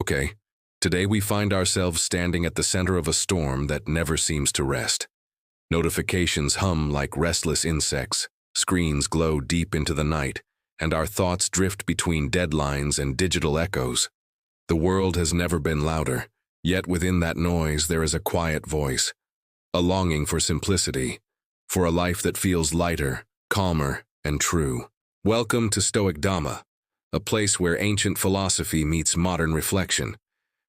Okay, today we find ourselves standing at the center of a storm that never seems to rest. Notifications hum like restless insects, screens glow deep into the night, and our thoughts drift between deadlines and digital echoes. The world has never been louder, yet within that noise there is a quiet voice, a longing for simplicity, for a life that feels lighter, calmer, and true. Welcome to Stoic Dhamma, a place where ancient philosophy meets modern reflection,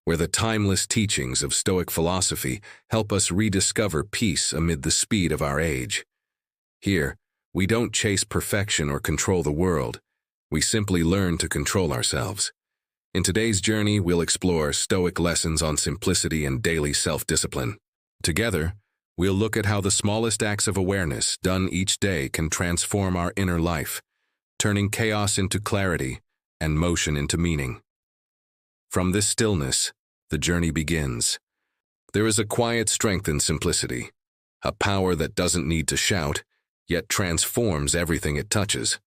where the timeless teachings of Stoic philosophy help us rediscover peace amid the speed of our age. Here, we don't chase perfection or control the world, we simply learn to control ourselves. In today's journey, we'll explore Stoic lessons on simplicity and daily self-discipline. Together, we'll look at how the smallest acts of awareness done each day can transform our inner life, turning chaos into clarity and motion into meaning. From this stillness, the journey begins. There is a quiet strength in simplicity, a power that doesn't need to shout, yet transforms everything it touches.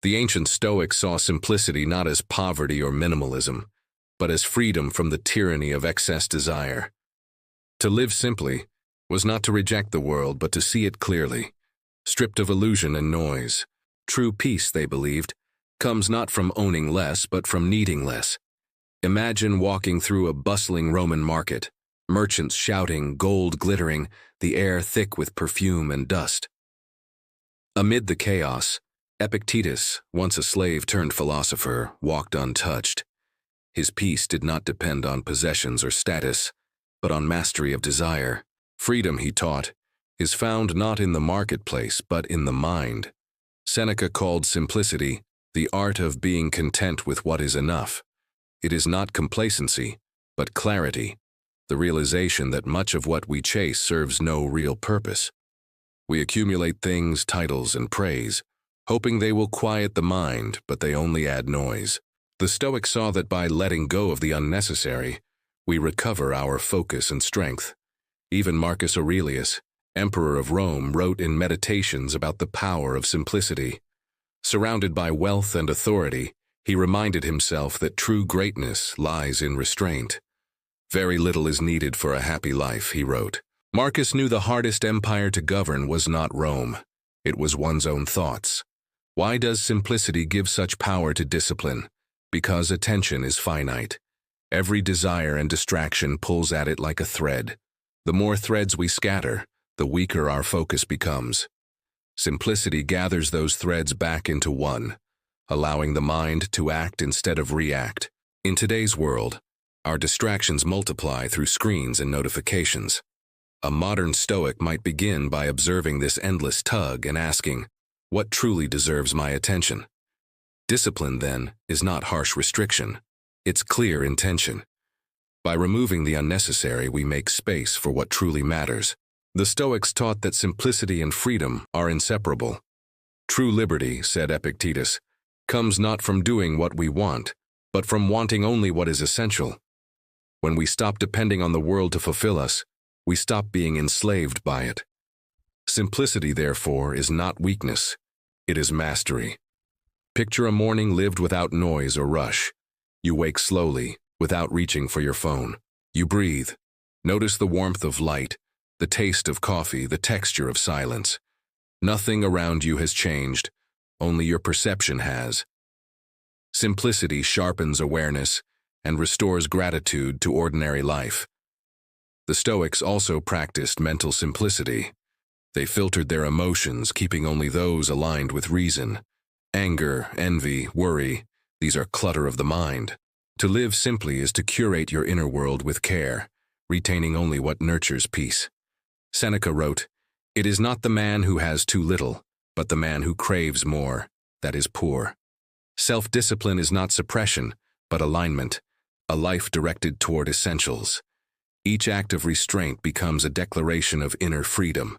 The ancient Stoics saw simplicity not as poverty or minimalism, but as freedom from the tyranny of excess desire. To live simply was not to reject the world, but to see it clearly, stripped of illusion and noise. True peace, they believed, comes not from owning less, but from needing less. Imagine walking through a bustling Roman market, merchants shouting, gold glittering, the air thick with perfume and dust. Amid the chaos, Epictetus, once a slave-turned-philosopher, walked untouched. His peace did not depend on possessions or status, but on mastery of desire. Freedom, he taught, is found not in the marketplace, but in the mind. Seneca called simplicity the art of being content with what is enough. It is not complacency, but clarity, the realization that much of what we chase serves no real purpose. We accumulate things, titles, and praise, hoping they will quiet the mind, but they only add noise. The Stoics saw that by letting go of the unnecessary, we recover our focus and strength. Even Marcus Aurelius, Emperor of Rome, wrote in Meditations about the power of simplicity. Surrounded by wealth and authority, he reminded himself that true greatness lies in restraint. Very little is needed for a happy life, he wrote. Marcus knew the hardest empire to govern was not Rome. It was one's own thoughts. Why does simplicity give such power to discipline? Because attention is finite. Every desire and distraction pulls at it like a thread. The more threads we scatter, the weaker our focus becomes. Simplicity gathers those threads back into one, allowing the mind to act instead of react. In today's world, our distractions multiply through screens and notifications. A modern Stoic might begin by observing this endless tug and asking, what truly deserves my attention? Discipline, then, is not harsh restriction. It's clear intention. By removing the unnecessary, we make space for what truly matters. The Stoics taught that simplicity and freedom are inseparable. True liberty, said Epictetus, comes not from doing what we want, but from wanting only what is essential. When we stop depending on the world to fulfill us, we stop being enslaved by it. Simplicity, therefore, is not weakness. It is mastery. Picture a morning lived without noise or rush. You wake slowly, without reaching for your phone. You breathe. Notice the warmth of light, the taste of coffee, the texture of silence. Nothing around you has changed, only your perception has. Simplicity sharpens awareness and restores gratitude to ordinary life. The Stoics also practiced mental simplicity. They filtered their emotions, keeping only those aligned with reason. Anger, envy, worry, these are clutter of the mind. To live simply is to curate your inner world with care, retaining only what nurtures peace. Seneca wrote, "It is not the man who has too little, but the man who craves more, that is poor." Self-discipline is not suppression, but alignment, a life directed toward essentials. Each act of restraint becomes a declaration of inner freedom.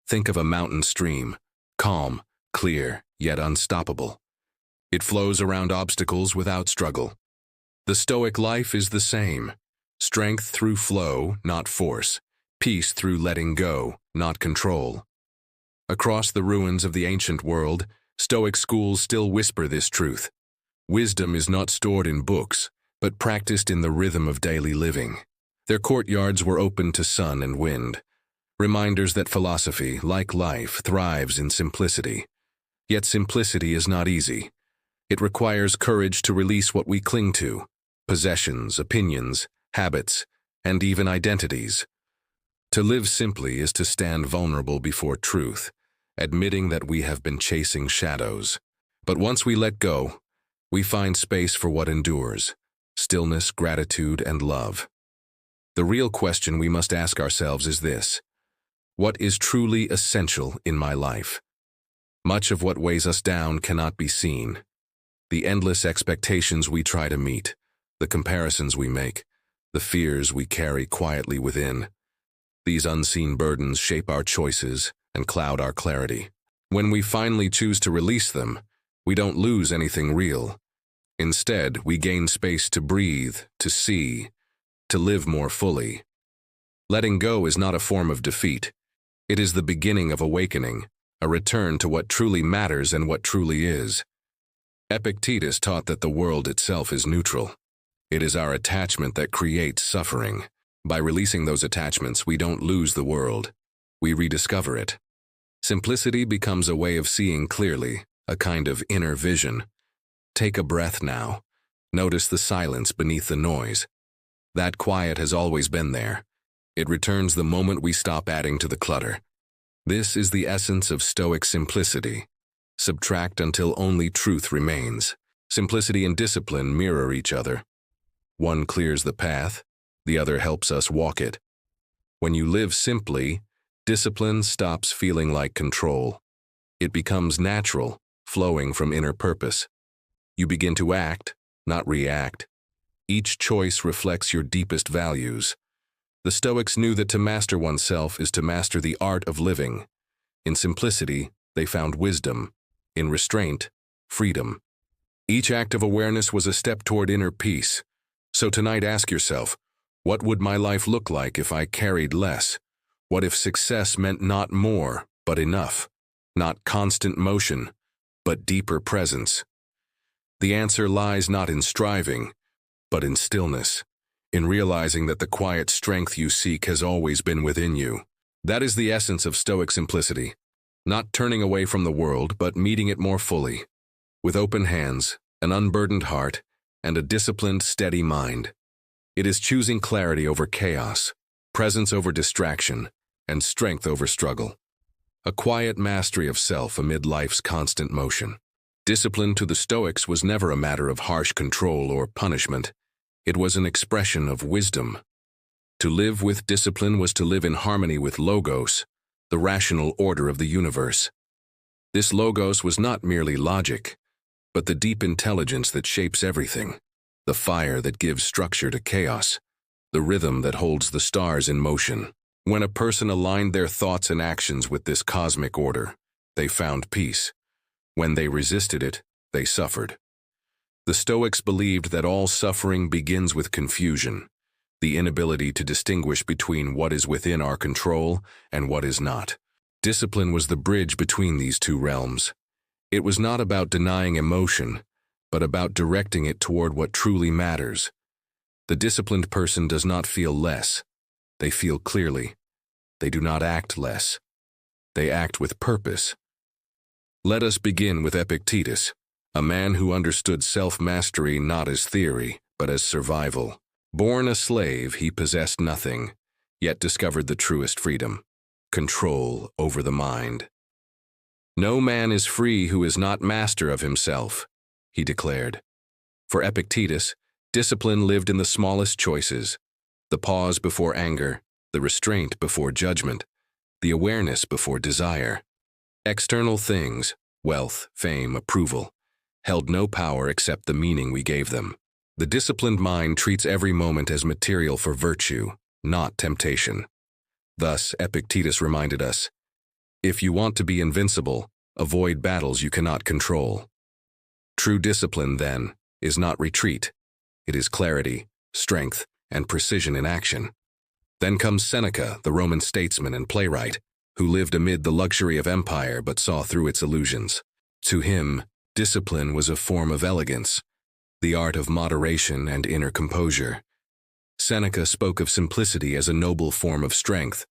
Think of a mountain stream, calm, clear, yet unstoppable. It flows around obstacles without struggle. The Stoic life is the same. Strength through flow, not force. Peace through letting go, not control. Across the ruins of the ancient world, Stoic schools still whisper this truth. Wisdom is not stored in books, but practiced in the rhythm of daily living. Their courtyards were open to sun and wind, reminders that philosophy, like life, thrives in simplicity. Yet simplicity is not easy. It requires courage to release what we cling to: possessions, opinions, habits, and even identities. To live simply is to stand vulnerable before truth, admitting that we have been chasing shadows. But once we let go, we find space for what endures: stillness, gratitude, and love. The real question we must ask ourselves is this: what is truly essential in my life? Much of what weighs us down cannot be seen. The endless expectations we try to meet, the comparisons we make, the fears we carry quietly within. These unseen burdens shape our choices and cloud our clarity. When we finally choose to release them, we don't lose anything real. Instead, we gain space to breathe, to see, to live more fully. Letting go is not a form of defeat. It is the beginning of awakening, a return to what truly matters and what truly is. Epictetus taught that the world itself is neutral. It is our attachment that creates suffering. By releasing those attachments, we don't lose the world. We rediscover it. Simplicity becomes a way of seeing clearly, a kind of inner vision. Take a breath now. Notice the silence beneath the noise. That quiet has always been there. It returns the moment we stop adding to the clutter. This is the essence of Stoic simplicity. Subtract until only truth remains. Simplicity and discipline mirror each other. One clears the path, the other helps us walk it. When you live simply, discipline stops feeling like control. It becomes natural, flowing from inner purpose. You begin to act, not react. Each choice reflects your deepest values. The Stoics knew that to master oneself is to master the art of living. In simplicity, they found wisdom. In restraint, freedom. Each act of awareness was a step toward inner peace. So tonight ask yourself, what would my life look like if I carried less? What if success meant not more, but enough? Not constant motion, but deeper presence? The answer lies not in striving, but in stillness, in realizing that the quiet strength you seek has always been within you. That is the essence of Stoic simplicity. Not turning away from the world, but meeting it more fully. With open hands, an unburdened heart, and a disciplined, steady mind. It is choosing clarity over chaos, presence over distraction, and strength over struggle. A quiet mastery of self amid life's constant motion. Discipline to the Stoics was never a matter of harsh control or punishment. It was an expression of wisdom. To live with discipline was to live in harmony with Logos, the rational order of the universe. This Logos was not merely logic, but the deep intelligence that shapes everything, the fire that gives structure to chaos, the rhythm that holds the stars in motion. When a person aligned their thoughts and actions with this cosmic order, they found peace. When they resisted it, they suffered. The Stoics believed that all suffering begins with confusion, the inability to distinguish between what is within our control and what is not. Discipline was the bridge between these two realms. It was not about denying emotion, but about directing it toward what truly matters. The disciplined person does not feel less. They feel clearly. They do not act less. They act with purpose. Let us begin with Epictetus, a man who understood self-mastery not as theory, but as survival. Born a slave, he possessed nothing, yet discovered the truest freedom: control over the mind. No man is free who is not master of himself, he declared. For Epictetus, discipline lived in the smallest choices: the pause before anger, the restraint before judgment, the awareness before desire. External things, wealth, fame, approval, held no power except the meaning we gave them. The disciplined mind treats every moment as material for virtue, not temptation. Thus, Epictetus reminded us, if you want to be invincible, avoid battles you cannot control. True discipline, then, is not retreat. It is clarity, strength, and precision in action. Then comes Seneca, the Roman statesman and playwright, who lived amid the luxury of empire but saw through its illusions. To him, discipline was a form of elegance. the art of moderation and inner composure. Seneca spoke of simplicity as a noble form of strength.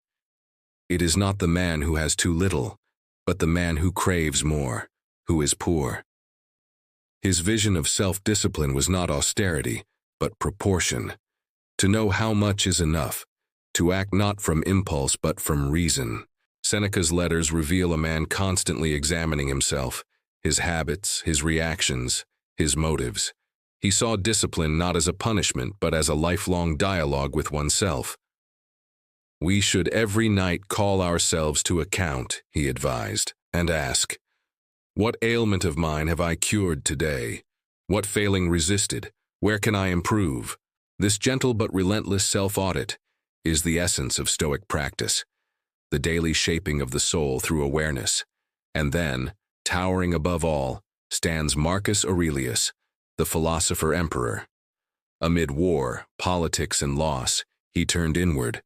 It is not the man who has too little, but the man who craves more, who is poor. His vision of self-discipline was not austerity, but proportion. To know how much is enough, to act not from impulse but from reason. Seneca's letters reveal a man constantly examining himself, his habits, his reactions, his motives. He saw discipline not as a punishment but as a lifelong dialogue with oneself. We should every night call ourselves to account, he advised, and ask, what ailment of mine have I cured today? What failing resisted? Where can I improve? This gentle but relentless self-audit is the essence of Stoic practice, the daily shaping of the soul through awareness. And then, towering above all, stands Marcus Aurelius, the philosopher-emperor. Amid war, politics, and loss, he turned inward,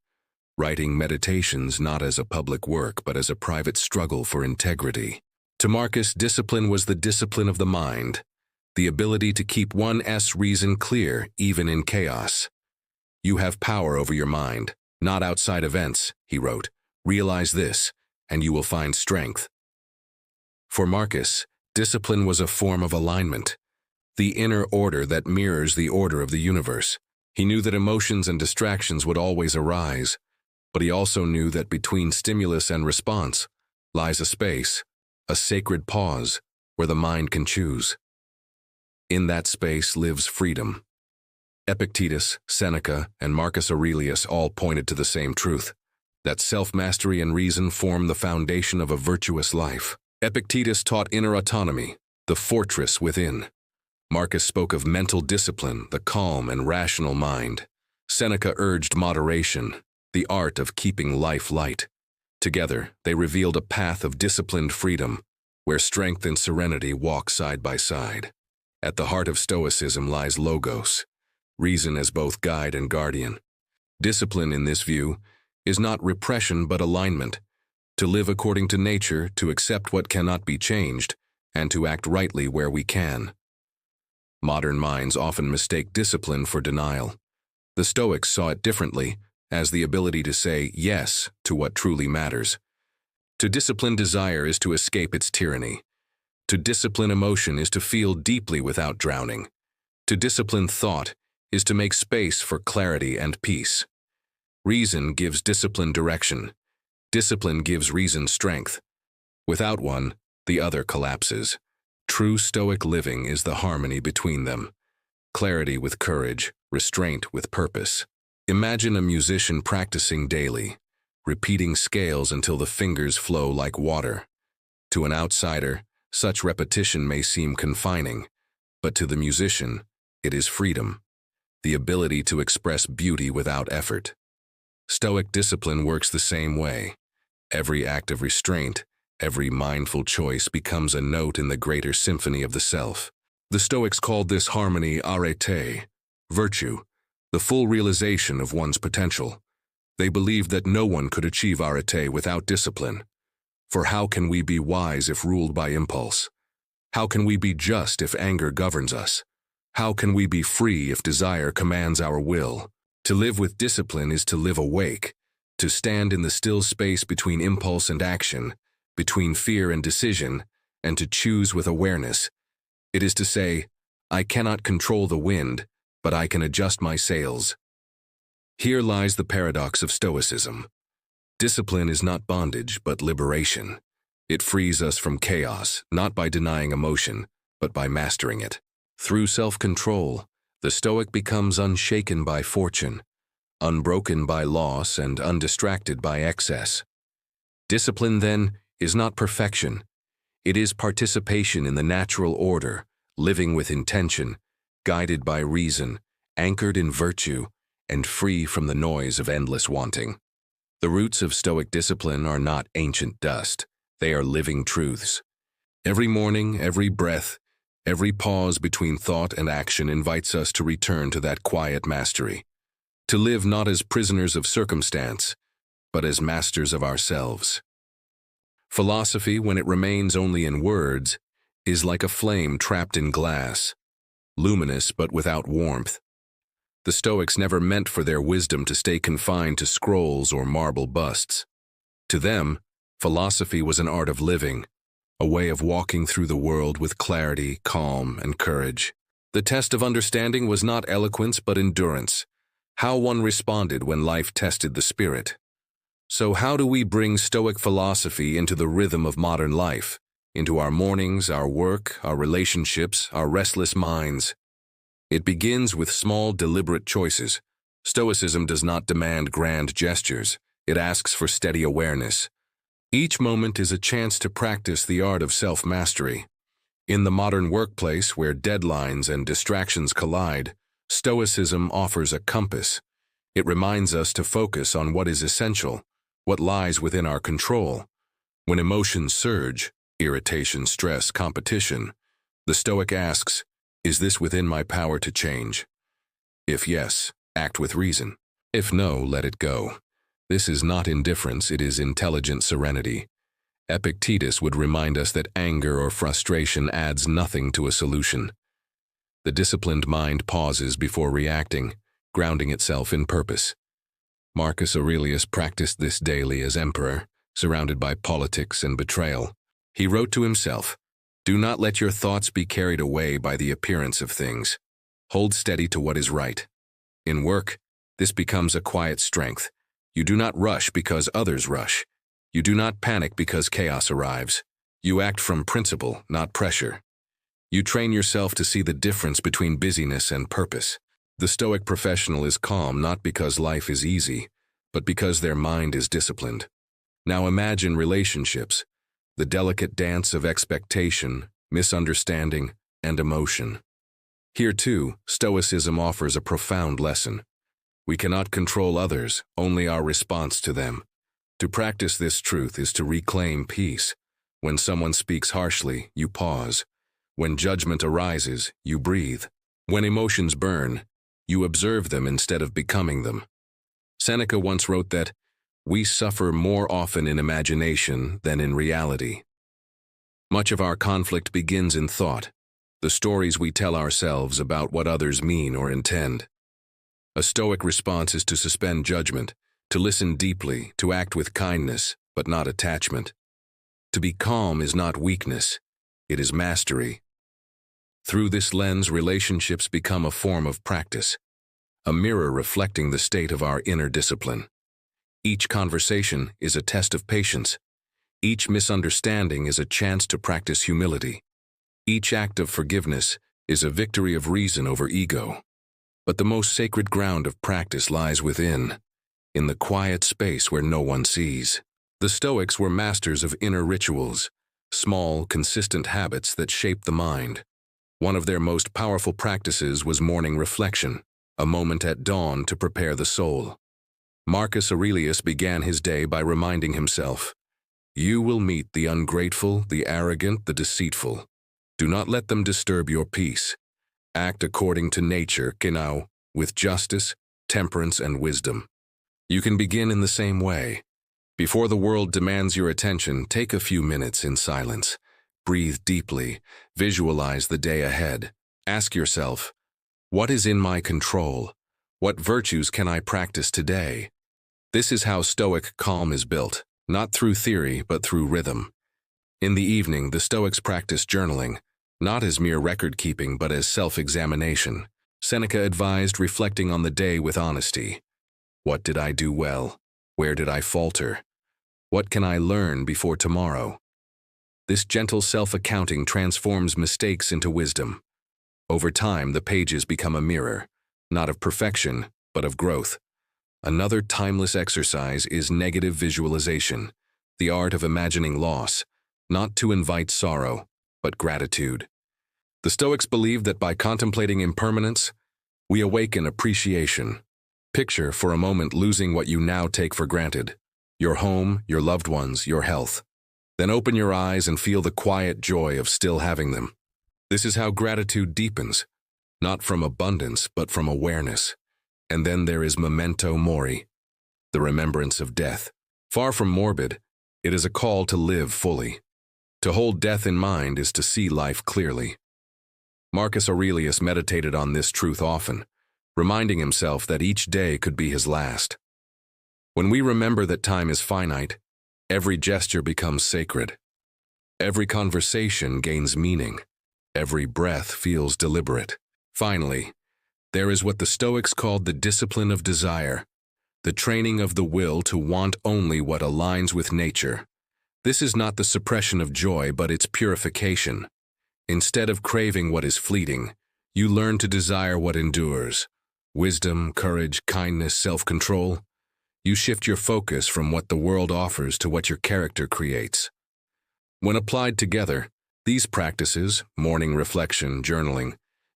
writing Meditations not as a public work but as a private struggle for integrity. To Marcus, discipline was the discipline of the mind, the ability to keep one's reason clear even in chaos. You have power over your mind, not outside events, he wrote. Realize this, and you will find strength. For Marcus, discipline was a form of alignment, the inner order that mirrors the order of the universe. He knew that emotions and distractions would always arise, but he also knew that between stimulus and response lies a space, a sacred pause, where the mind can choose. In that space lives freedom. Epictetus, Seneca, and Marcus Aurelius all pointed to the same truth, that self-mastery and reason form the foundation of a virtuous life. Epictetus taught inner autonomy, the fortress within. Marcus spoke of mental discipline, the calm and rational mind. Seneca urged moderation, the art of keeping life light. Together, they revealed a path of disciplined freedom, where strength and serenity walk side by side. At the heart of Stoicism lies logos, reason as both guide and guardian. Discipline, in this view, is not repression but alignment, to live according to nature, to accept what cannot be changed, and to act rightly where we can. Modern minds often mistake discipline for denial. The Stoics saw it differently, as the ability to say yes to what truly matters. To discipline desire is to escape its tyranny. To discipline emotion is to feel deeply without drowning. To discipline thought is to make space for clarity and peace. Reason gives discipline direction. Discipline gives reason strength. Without one, the other collapses. True Stoic living is the harmony between them. Clarity with courage, restraint with purpose. Imagine a musician practicing daily, repeating scales until the fingers flow like water. To an outsider, such repetition may seem confining, but to the musician, it is freedom, the ability to express beauty without effort. Stoic discipline works the same way. Every act of restraint, every mindful choice becomes a note in the greater symphony of the self. The Stoics called this harmony arete, virtue, the full realization of one's potential. They believed that no one could achieve arete without discipline. For how can we be wise if ruled by impulse? How can we be just if anger governs us? How can we be free if desire commands our will? To live with discipline is to live awake, to stand in the still space between impulse and action, between fear and decision, and to choose with awareness. It is to say, I cannot control the wind, but I can adjust my sails. Here lies the paradox of Stoicism. Discipline is not bondage, but liberation. It frees us from chaos, not by denying emotion, but by mastering it. Through self-control, the Stoic becomes unshaken by fortune, unbroken by loss, and undistracted by excess. Discipline, then, is not perfection. It is participation in the natural order, living with intention, guided by reason, anchored in virtue, and free from the noise of endless wanting. The roots of Stoic discipline are not ancient dust. They are living truths. Every morning, every breath, every pause between thought and action invites us to return to that quiet mastery, to live not as prisoners of circumstance, but as masters of ourselves. Philosophy, when it remains only in words, is like a flame trapped in glass. luminous but without warmth. The Stoics never meant for their wisdom to stay confined to scrolls or marble busts. To them, philosophy was an art of living, a way of walking through the world with clarity, calm, and courage. The test of understanding was not eloquence but endurance, how one responded when life tested the spirit. So how do we bring Stoic philosophy into the rhythm of modern life, into our mornings, our work, our relationships, our restless minds? It begins with small, deliberate choices. Stoicism does not demand grand gestures. It asks for steady awareness. Each moment is a chance to practice the art of self-mastery. In the modern workplace, where deadlines and distractions collide, Stoicism offers a compass. It reminds us to focus on what is essential, what lies within our control. When emotions surge, irritation, stress, competition, the Stoic asks, is this within my power to change? If yes, act with reason. If no, let it go. This is not indifference, it is intelligent serenity. Epictetus would remind us that anger or frustration adds nothing to a solution. The disciplined mind pauses before reacting, grounding itself in purpose. Marcus Aurelius practiced this daily as emperor, surrounded by politics and betrayal. He wrote to himself, "Do not let your thoughts be carried away by the appearance of things. Hold steady to what is right." In work, this becomes a quiet strength. You do not rush because others rush. You do not panic because chaos arrives. You act from principle, not pressure. You train yourself to see the difference between busyness and purpose. The Stoic professional is calm not because life is easy, but because their mind is disciplined. Now imagine relationships, the delicate dance of expectation, misunderstanding, and emotion. Here too, Stoicism offers a profound lesson. We cannot control others, only our response to them. To practice this truth is to reclaim peace. When someone speaks harshly, you pause. When judgment arises, you breathe. When emotions burn, you observe them instead of becoming them. Seneca once wrote that, "We suffer more often in imagination than in reality." Much of our conflict begins in thought, the stories we tell ourselves about what others mean or intend. A Stoic response is to suspend judgment, to listen deeply, to act with kindness, but not attachment. To be calm is not weakness, it is mastery. Through this lens, relationships become a form of practice, a mirror reflecting the state of our inner discipline. Each conversation is a test of patience. Each misunderstanding is a chance to practice humility. Each act of forgiveness is a victory of reason over ego. But the most sacred ground of practice lies within, in the quiet space where no one sees. The Stoics were masters of inner rituals, small, consistent habits that shape the mind. One of their most powerful practices was morning reflection, a moment at dawn to prepare the soul. Marcus Aurelius began his day by reminding himself, "You will meet the ungrateful, the arrogant, the deceitful. Do not let them disturb your peace. Act according to nature, genau, with justice, temperance, and wisdom." You can begin in the same way. Before the world demands your attention, take a few minutes in silence. Breathe deeply. Visualize the day ahead. Ask yourself, what is in my control? What virtues can I practice today? This is how Stoic calm is built, not through theory, but through rhythm. In the evening, the Stoics practice journaling, not as mere record-keeping, but as self-examination. Seneca advised reflecting on the day with honesty. What did I do well? Where did I falter? What can I learn before tomorrow? This gentle self-accounting transforms mistakes into wisdom. Over time, the pages become a mirror, not of perfection, but of growth. Another timeless exercise is negative visualization, the art of imagining loss, not to invite sorrow, but gratitude. The Stoics believed that by contemplating impermanence, we awaken appreciation. Picture for a moment losing what you now take for granted, your home, your loved ones, your health. Then open your eyes and feel the quiet joy of still having them. This is how gratitude deepens, not from abundance, but from awareness. And then there is memento mori, the remembrance of death. Far from morbid, it is a call to live fully. To hold death in mind is to see life clearly. Marcus Aurelius meditated on this truth often, reminding himself that each day could be his last. When we remember that time is finite, every gesture becomes sacred. Every conversation gains meaning. Every breath feels deliberate. Finally, there is what the Stoics called the discipline of desire, the training of the will to want only what aligns with nature. This is not the suppression of joy, but its purification. Instead of craving what is fleeting, you learn to desire what endures. Wisdom, courage, kindness, self-control. You shift your focus from what the world offers to what your character creates. When applied together, these practices, morning reflection, journaling,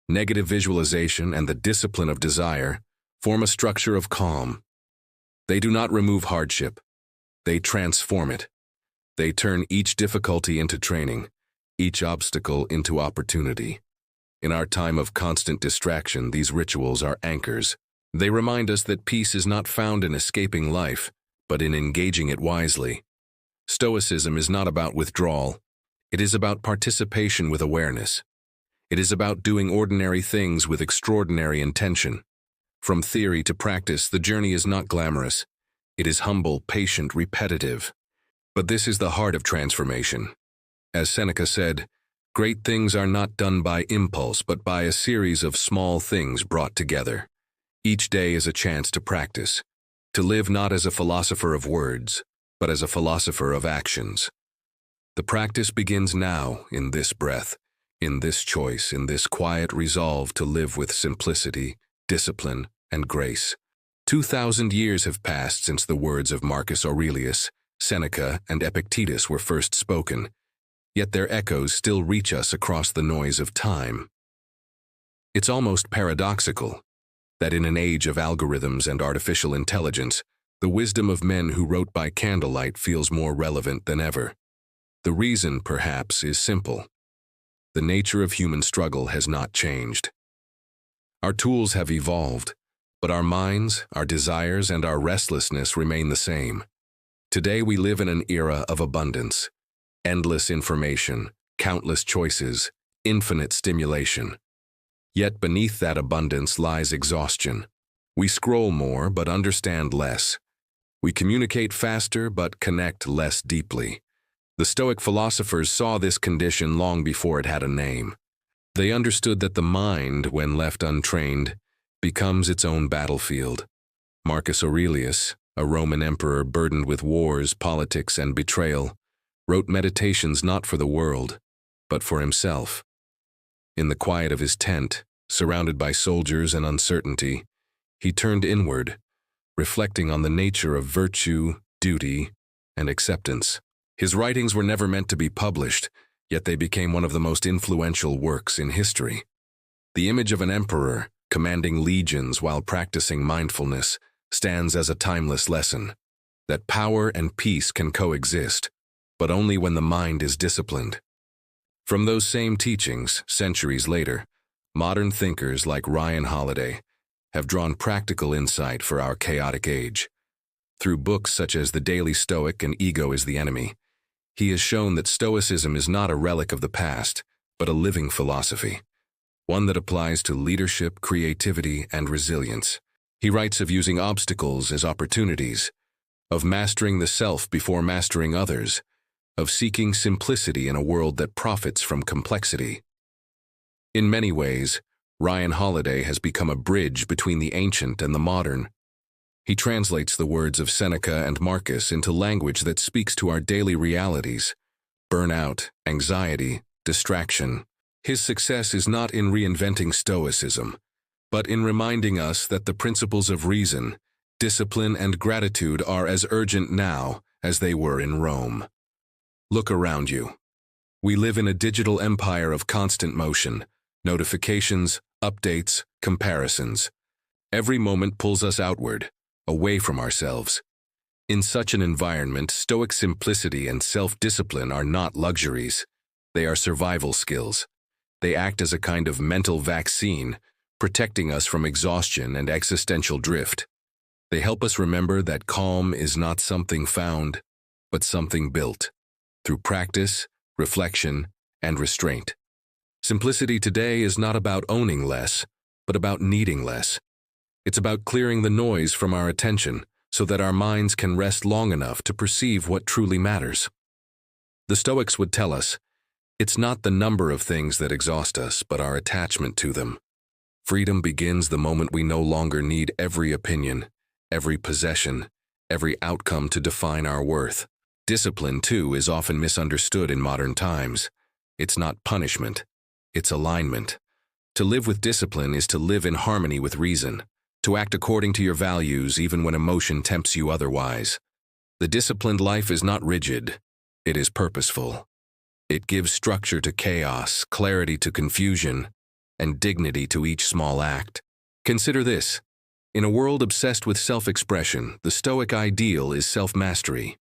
negative visualization, and the discipline of desire, form a structure of calm. They do not remove hardship. They transform it. They turn each difficulty into training, each obstacle into opportunity. In our time of constant distraction, these rituals are anchors. They remind us that peace is not found in escaping life, but in engaging it wisely. Stoicism is not about withdrawal. It is about participation with awareness. It is about doing ordinary things with extraordinary intention. From theory to practice, the journey is not glamorous. It is humble, patient, repetitive. But this is the heart of transformation. As Seneca said, great things are not done by impulse, but by a series of small things brought together. Each day is a chance to practice, to live not as a philosopher of words, but as a philosopher of actions. The practice begins now, in this breath, in this choice, in this quiet resolve to live with simplicity, discipline, and grace. 2,000 years have passed since the words of Marcus Aurelius, Seneca, and Epictetus were first spoken, yet their echoes still reach us across the noise of time. It's almost paradoxical that in an age of algorithms and artificial intelligence, the wisdom of men who wrote by candlelight feels more relevant than ever. The reason, perhaps, is simple. The nature of human struggle has not changed. Our tools have evolved, but our minds, our desires, and our restlessness remain the same. Today we live in an era of abundance. Endless information, countless choices, infinite stimulation. Yet beneath that abundance lies exhaustion. We scroll more but understand less. We communicate faster but connect less deeply. The Stoic philosophers saw this condition long before it had a name. They understood that the mind, when left untrained, becomes its own battlefield. Marcus Aurelius, a Roman emperor burdened with wars, politics, and betrayal, wrote meditations not for the world, but for himself. In the quiet of his tent, surrounded by soldiers and uncertainty, he turned inward, reflecting on the nature of virtue, duty, and acceptance. His writings were never meant to be published, yet they became one of the most influential works in history. The image of an emperor, commanding legions while practicing mindfulness, stands as a timeless lesson, that power and peace can coexist, but only when the mind is disciplined. From those same teachings, centuries later, modern thinkers like Ryan Holiday have drawn practical insight for our chaotic age. Through books such as The Daily Stoic and Ego is the Enemy, he has shown that Stoicism is not a relic of the past, but a living philosophy, one that applies to leadership, creativity, and resilience. He writes of using obstacles as opportunities, of mastering the self before mastering others, of seeking simplicity in a world that profits from complexity. In many ways, Ryan Holiday has become a bridge between the ancient and the modern. He translates the words of Seneca and Marcus into language that speaks to our daily realities: burnout, anxiety, distraction. His success is not in reinventing Stoicism, but in reminding us that the principles of reason, discipline, and gratitude are as urgent now as they were in Rome. Look around you. We live in a digital empire of constant motion, notifications, updates, comparisons. Every moment pulls us outward, away from ourselves. In such an environment, Stoic simplicity and self-discipline are not luxuries. They are survival skills. They act as a kind of mental vaccine, protecting us from exhaustion and existential drift. They help us remember that calm is not something found, but something built, through practice, reflection, and restraint. Simplicity today is not about owning less, but about needing less. It's about clearing the noise from our attention so that our minds can rest long enough to perceive what truly matters. The Stoics would tell us, it's not the number of things that exhaust us, but our attachment to them. Freedom begins the moment we no longer need every opinion, every possession, every outcome to define our worth. Discipline, too, is often misunderstood in modern times. It's not punishment, it's alignment. To live with discipline is to live in harmony with reason, to act according to your values even when emotion tempts you otherwise. The disciplined life is not rigid, it is purposeful. It gives structure to chaos, clarity to confusion, and dignity to each small act. Consider this. In a world obsessed with self-expression, the Stoic ideal is self-mastery.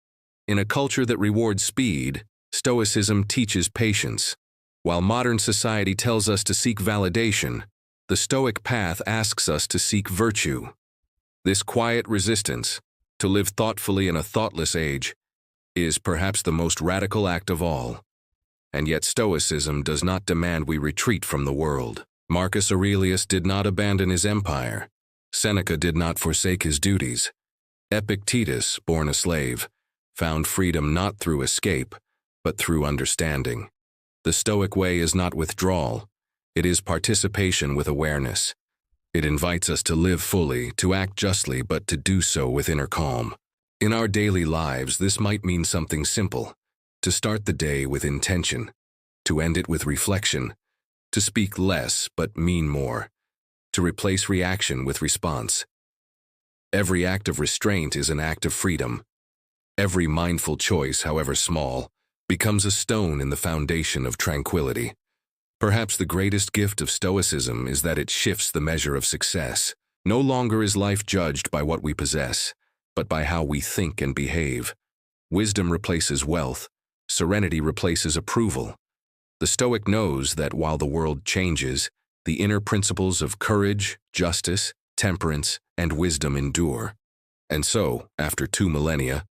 In a culture that rewards speed, Stoicism teaches patience. While modern society tells us to seek validation, the Stoic path asks us to seek virtue. This quiet resistance, to live thoughtfully in a thoughtless age, is perhaps the most radical act of all. And yet Stoicism does not demand we retreat from the world. Marcus Aurelius did not abandon his empire. Seneca did not forsake his duties. Epictetus, born a slave, found freedom not through escape, but through understanding. The Stoic way is not withdrawal, it is participation with awareness. It invites us to live fully, to act justly, but to do so with inner calm. In our daily lives, this might mean something simple: to start the day with intention, to end it with reflection, to speak less but mean more, to replace reaction with response. Every act of restraint is an act of freedom. Every mindful choice, however small, becomes a stone in the foundation of tranquility. Perhaps the greatest gift of Stoicism is that it shifts the measure of success. No longer is life judged by what we possess, but by how we think and behave. Wisdom replaces wealth. Serenity replaces approval. The Stoic knows that while the world changes, the inner principles of courage, justice, temperance, and wisdom endure. And so, after 2 millennia,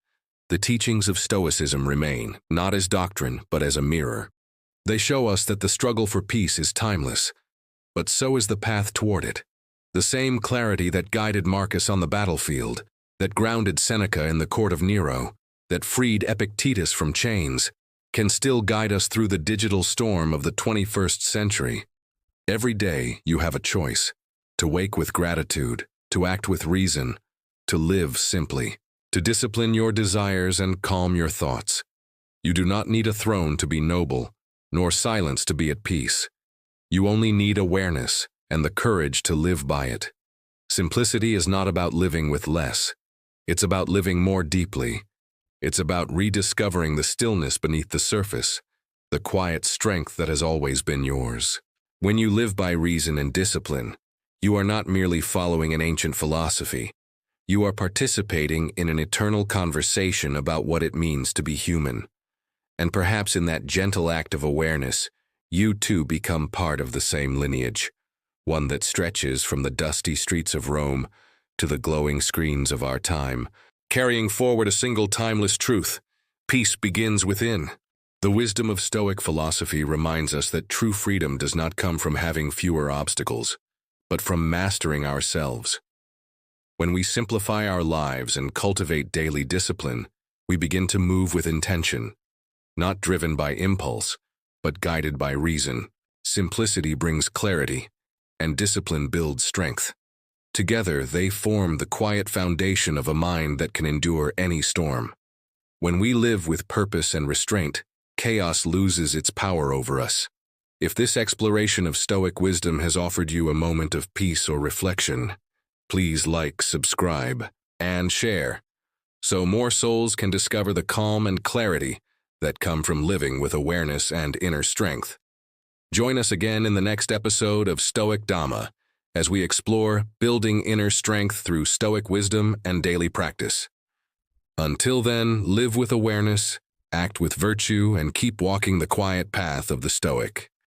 the teachings of Stoicism remain, not as doctrine, but as a mirror. They show us that the struggle for peace is timeless, but so is the path toward it. The same clarity that guided Marcus on the battlefield, that grounded Seneca in the court of Nero, that freed Epictetus from chains, can still guide us through the digital storm of the 21st century. Every day you have a choice: to wake with gratitude, to act with reason, to live simply, to discipline your desires and calm your thoughts. You do not need a throne to be noble, nor silence to be at peace. You only need awareness and the courage to live by it. Simplicity is not about living with less. It's about living more deeply. It's about rediscovering the stillness beneath the surface, the quiet strength that has always been yours. When you live by reason and discipline, you are not merely following an ancient philosophy. You are participating in an eternal conversation about what it means to be human. And perhaps in that gentle act of awareness, you too become part of the same lineage, one that stretches from the dusty streets of Rome to the glowing screens of our time, carrying forward a single timeless truth: peace begins within. The wisdom of Stoic philosophy reminds us that true freedom does not come from having fewer obstacles, but from mastering ourselves. When we simplify our lives and cultivate daily discipline, we begin to move with intention, not driven by impulse, but guided by reason. Simplicity brings clarity, and discipline builds strength. Together, they form the quiet foundation of a mind that can endure any storm. When we live with purpose and restraint, chaos loses its power over us. If this exploration of Stoic wisdom has offered you a moment of peace or reflection, please like, subscribe, and share, so more souls can discover the calm and clarity that come from living with awareness and inner strength. Join us again in the next episode of Stoic Dhamma as we explore building inner strength through Stoic wisdom and daily practice. Until then, live with awareness, act with virtue, and keep walking the quiet path of the Stoic.